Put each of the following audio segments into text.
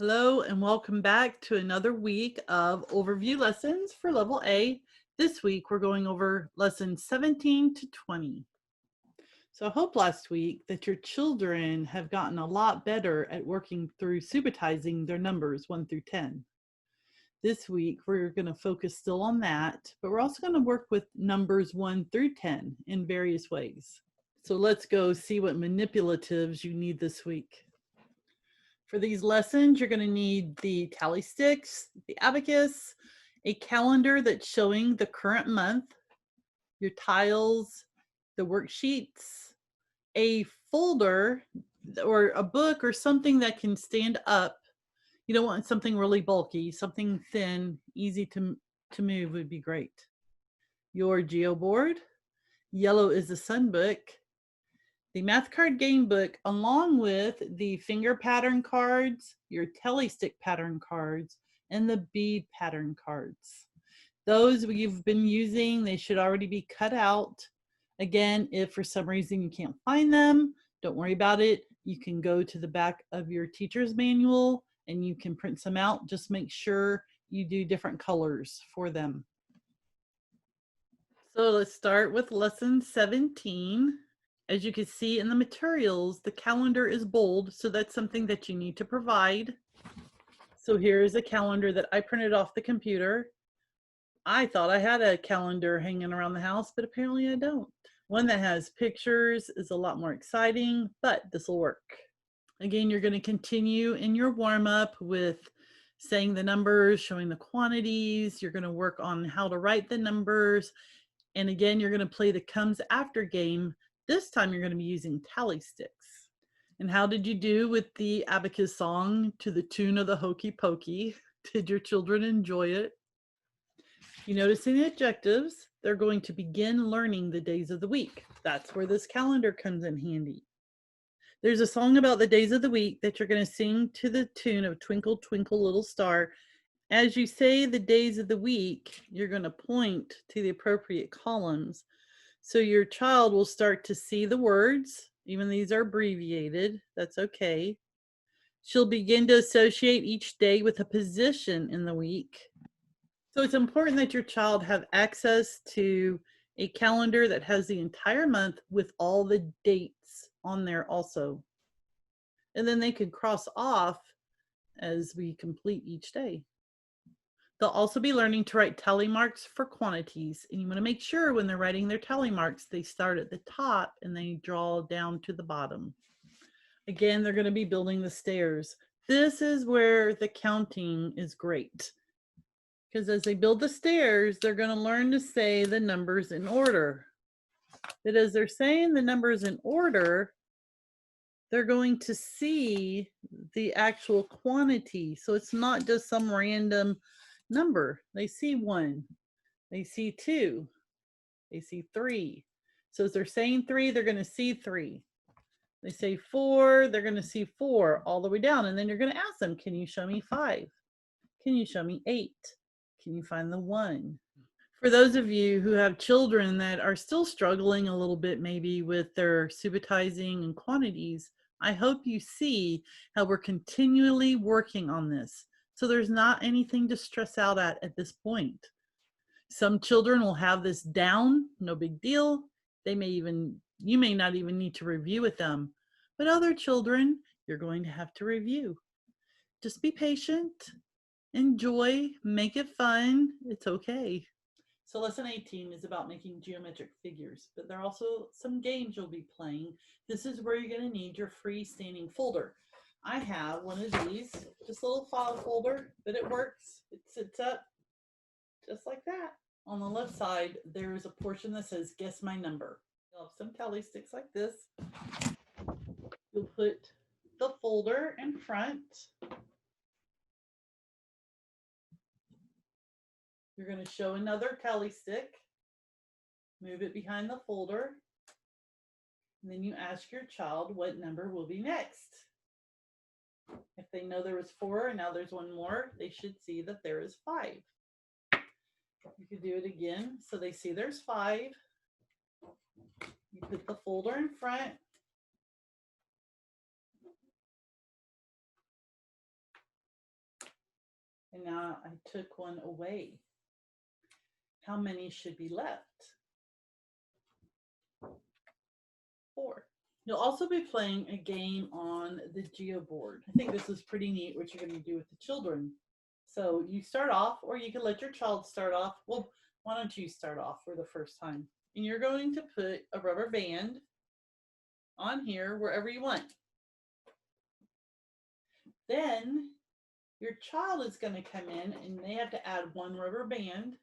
Hello and welcome back to another week of overview lessons for level A. This week we're going over lessons 17 to 20. So I hope last week that your children have gotten a lot better at working through subitizing their numbers 1 through 10. This week we're going to focus still on that, but we're also going to work with numbers 1 through 10 in various ways. So let's go see what manipulatives you need this week. For these lessons, you're going to need the tally sticks, the abacus, a calendar that's showing the current month, your tiles, the worksheets, a folder or a book or something that can stand up. You don't want something really bulky, something thin, easy to move would be great. Your geoboard, yellow is the sun book, the math card game book, along with the finger pattern cards, your telly stick pattern cards, and the bead pattern cards. Those you've been using, they should already be cut out. Again, if for some reason you can't find them, don't worry about it. You can go to the back of your teacher's manual and you can print some out. Just make sure you do different colors for them. So let's start with lesson 17. As you can see in the materials, the calendar is bold, so that's something that you need to provide. So here is a calendar that I printed off the computer. I thought I had a calendar hanging around the house, but apparently I don't. One that has pictures is a lot more exciting, but this will work. Again, you're going to continue in your warm-up with saying the numbers, showing the quantities. You're going to work on how to write the numbers. And again, you're going to play the comes after game. This time you're going to be using tally sticks. And how did you do with the abacus song to the tune of the Hokey Pokey? Did your children enjoy it? You notice in the objectives, they're going to begin learning the days of the week. That's where this calendar comes in handy. There's a song about the days of the week that you're going to sing to the tune of Twinkle, Twinkle, Little Star. As you say the days of the week, you're going to point to the appropriate columns. So your child will start to see the words, even these are abbreviated, that's okay. She'll begin to associate each day with a position in the week. So it's important that your child have access to a calendar that has the entire month with all the dates on there also. And then they can cross off as we complete each day. They'll also be learning to write tally marks for quantities. And you want to make sure when they're writing their tally marks, they start at the top and they draw down to the bottom. Again, they're going to be building the stairs. This is where the counting is great. Because as they build the stairs, they're going to learn to say the numbers in order. But as they're saying the numbers in order, they're going to see the actual quantity. So it's not just some random number. They see 1, they see 2, they see 3. So as they're saying 3, they're going to see 3. They say 4, they're going to see 4 all the way down. And then you're going to ask them, can you show me 5? Can you show me 8? Can you find the 1? For those of you who have children that are still struggling a little bit maybe with their subitizing and quantities, I hope you see how we're continually working on this. So there's not anything to stress out at this point. Some children will have this down, no big deal. You may not even need to review with them. But other children, you're going to have to review. Just be patient, enjoy, make it fun. It's okay. So lesson 18 is about making geometric figures, but there are also some games you'll be playing. This is where you're going to need your freestanding folder. I have one of these, just a little file folder, but it works. It sits up just like that. On the left side, there is a portion that says guess my number. You'll have some tally sticks like this. You'll put the folder in front. You're going to show another tally stick, move it behind the folder, and then you ask your child what number will be next. If they know there was 4 and now there's 1 more, they should see that there is 5. You could do it again so they see there's 5. You put the folder in front. And now I took one away. How many should be left? 4. You'll also be playing a game on the geoboard. I think this is pretty neat what you're going to do with the children. So you start off, or you can let your child start off. Well, why don't you start off for the first time? And you're going to put a rubber band on here wherever you want. Then your child is going to come in and they have to add one rubber band.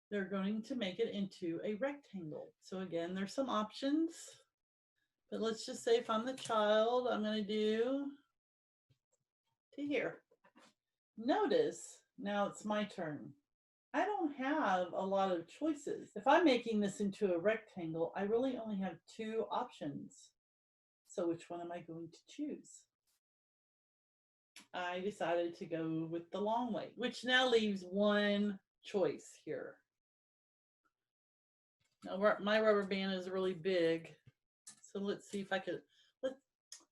They're going to make it into a rectangle. So again, there's some options, but let's just say if I'm the child, I'm going to do to here. Notice now it's my turn. I don't have a lot of choices. If I'm making this into a rectangle, I really only have 2 options. So which one am I going to choose? I decided to go with the long way, which now leaves 1 choice here. Now my rubber band is really big. So let's see if I could,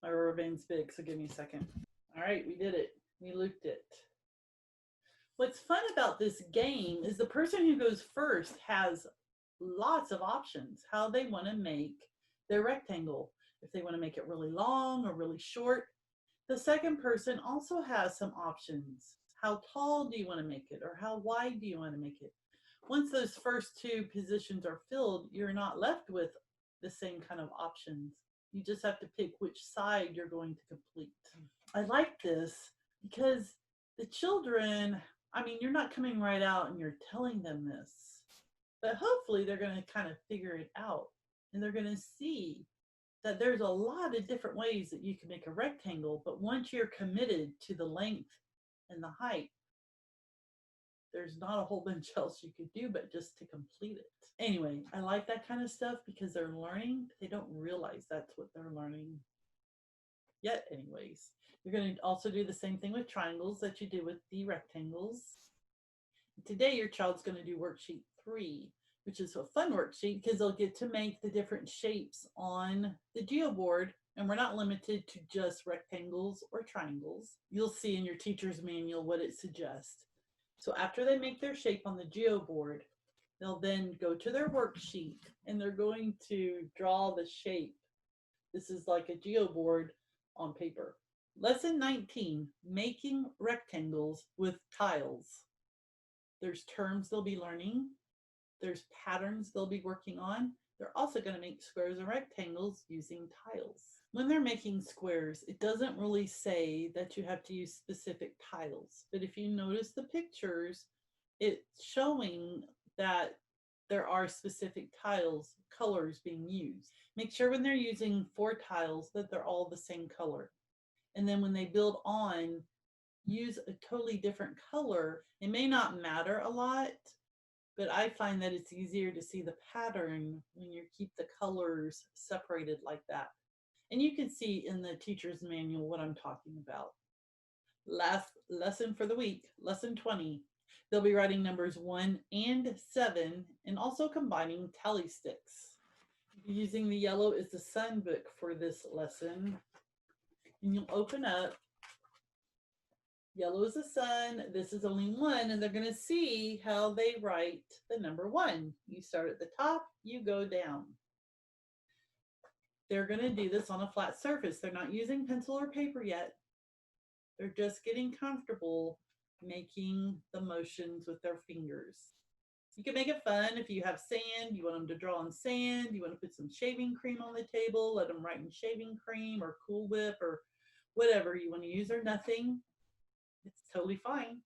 my rubber band's big, so give me a second. All right, we did it. We looped it. What's fun about this game is the person who goes first has lots of options how they want to make their rectangle. If they want to make it really long or really short. The second person also has some options. How tall do you want to make it, or how wide do you want to make it? Once those first 2 positions are filled, you're not left with the same kind of options. You just have to pick which side you're going to complete. I like this because the children, I mean, you're not coming right out and you're telling them this, but hopefully they're going to kind of figure it out and they're going to see that there's a lot of different ways that you can make a rectangle, but once you're committed to the length and the height, there's not a whole bunch else you could do but just to complete it. Anyway, I like that kind of stuff because they're learning. They don't realize that's what they're learning yet anyways. You're going to also do the same thing with triangles that you do with the rectangles. Today your child's going to do worksheet 3, which is a fun worksheet because they'll get to make the different shapes on the geoboard, and we're not limited to just rectangles or triangles. You'll see in your teacher's manual what it suggests. So after they make their shape on the geoboard, they'll then go to their worksheet and they're going to draw the shape. This is like a geoboard on paper. Lesson 19, making rectangles with tiles. There's terms they'll be learning. There's patterns they'll be working on. They're also going to make squares and rectangles using tiles. When they're making squares, it doesn't really say that you have to use specific tiles, but if you notice the pictures, it's showing that there are specific tiles, colors being used. Make sure when they're using 4 tiles that they're all the same color. And then when they build on, use a totally different color. It may not matter a lot, but I find that it's easier to see the pattern when you keep the colors separated like that. And you can see in the teacher's manual what I'm talking about. Last lesson for the week, lesson 20. They'll be writing numbers 1 and 7 and also combining tally sticks. Using the yellow is the sun book for this lesson. And you'll open up. Yellow is the sun. This is only 1, and they're going to see how they write the number 1. You start at the top, you go down. They're going to do this on a flat surface. They're not using pencil or paper yet. They're just getting comfortable making the motions with their fingers. You can make it fun if you have sand, you want them to draw on sand, you want to put some shaving cream on the table, let them write in shaving cream or Cool Whip or whatever you want to use, or nothing. It's totally fine.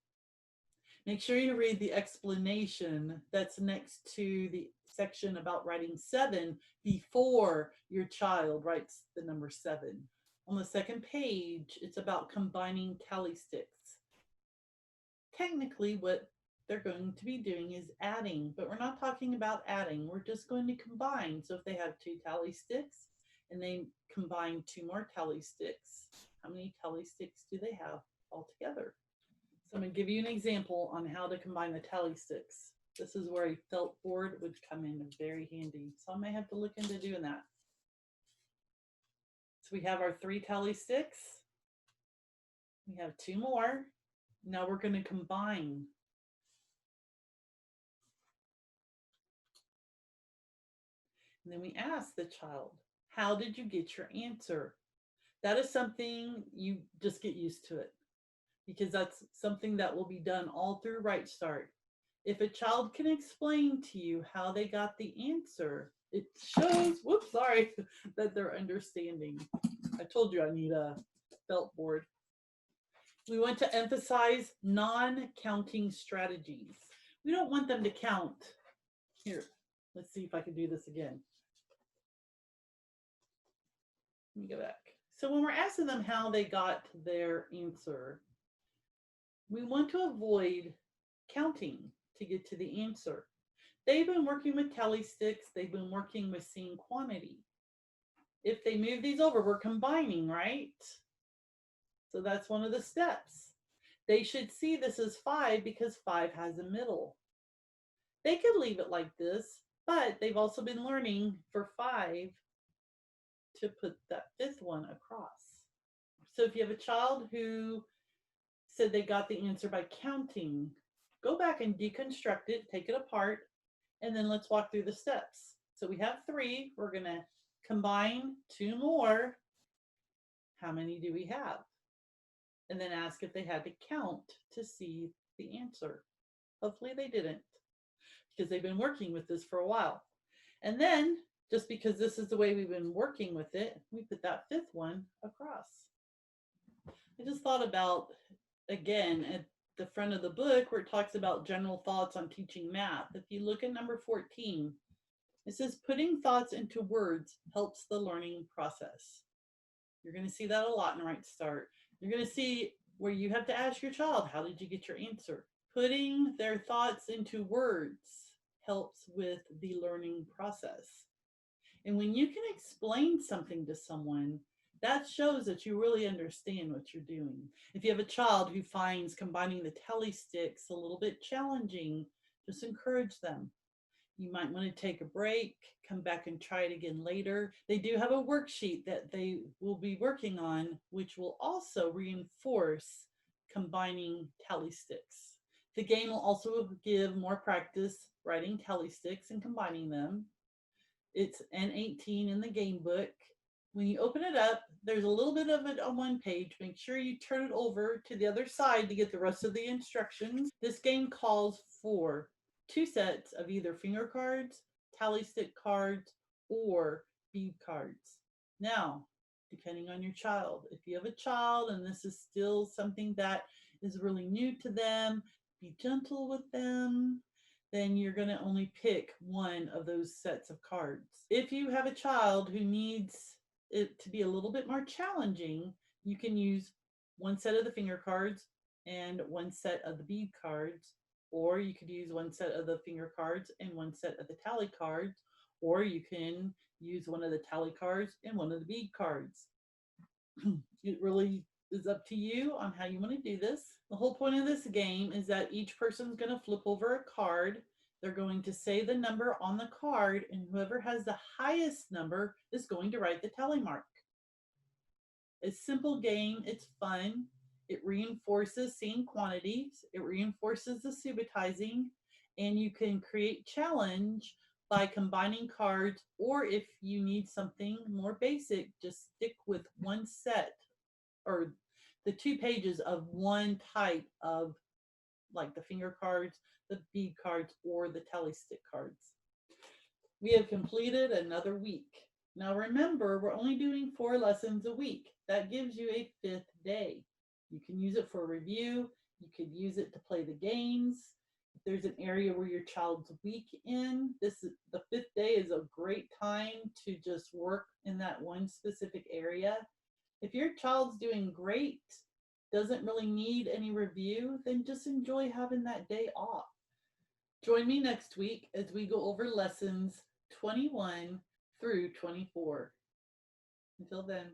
Make sure you read the explanation that's next to the section about writing 7 before your child writes the number 7. On the second page, it's about combining tally sticks. Technically, what they're going to be doing is adding, but we're not talking about adding. We're just going to combine. So if they have 2 tally sticks and they combine 2 more tally sticks, how many tally sticks do they have altogether? So I'm going to give you an example on how to combine the tally sticks. This is where a felt board would come in very handy. So I may have to look into doing that. So we have our 3 tally sticks. We have 2 more. Now we're going to combine. And then we ask the child, how did you get your answer? That is something you just get used to it, because that's something that will be done all through Right Start. If a child can explain to you how they got the answer, it shows, whoops, sorry, that they're understanding. I told you I need a felt board. We want to emphasize non-counting strategies. We don't want them to count. Here, let's see if I can do this again. Let me go back. So when we're asking them how they got their answer, we want to avoid counting to get to the answer. They've been working with tally sticks. They've been working with seeing quantity. If they move these over, we're combining, right? So that's one of the steps. They should see this as 5 because 5 has a middle. They could leave it like this, but they've also been learning for 5 to put that 5th one across. So if you have a child who said they got the answer by counting, go back and deconstruct it, take it apart, and then let's walk through the steps. So we have 3. We're going to combine 2 more. How many do we have? And then ask if they had to count to see the answer. Hopefully they didn't, because they've been working with this for a while. And then, just because this is the way we've been working with it, we put that 5th one across. I just thought about, again, at the front of the book where it talks about general thoughts on teaching math. If you look at number 14, it says putting thoughts into words helps the learning process. You're going to see that a lot in Right Start. You're going to see where you have to ask your child, how did you get your answer? Putting their thoughts into words helps with the learning process. And when you can explain something to someone, that shows that you really understand what you're doing. If you have a child who finds combining the tally sticks a little bit challenging, just encourage them. You might want to take a break, come back and try it again later. They do have a worksheet that they will be working on, which will also reinforce combining tally sticks. The game will also give more practice writing tally sticks and combining them. It's N18 in the game book. When you open it up, there's a little bit of it on one page. Make sure you turn it over to the other side to get the rest of the instructions. This game calls for 2 sets of either finger cards, tally stick cards, or bead cards. Now, depending on your child, if you have a child and this is still something that is really new to them, be gentle with them. Then you're going to only pick one of those sets of cards. If you have a child who needs it to be a little bit more challenging, you can use 1 set of the finger cards and 1 set of the bead cards, or you could use 1 set of the finger cards and 1 set of the tally cards, or you can use 1 of the tally cards and 1 of the bead cards. It really is up to you on how you want to do this. The whole point of this game is that each person's going to flip over a card. They're going to say the number on the card, and whoever has the highest number is going to write the tally mark. It's a simple game. It's fun. It reinforces seeing quantities. It reinforces the subitizing, and you can create challenge by combining cards, or if you need something more basic, just stick with 1 set or the 2 pages of 1 type of, like the finger cards, the bead cards, or the tally stick cards. We have completed another week. Now remember, we're only doing 4 lessons a week. That gives you a 5th day. You can use it for review. You could use it to play the games. If there's an area where your child's weak in, the 5th day is a great time to just work in that one specific area. If your child's doing great, doesn't really need any review, then just enjoy having that day off. Join me next week as we go over lessons 21 through 24. Until then.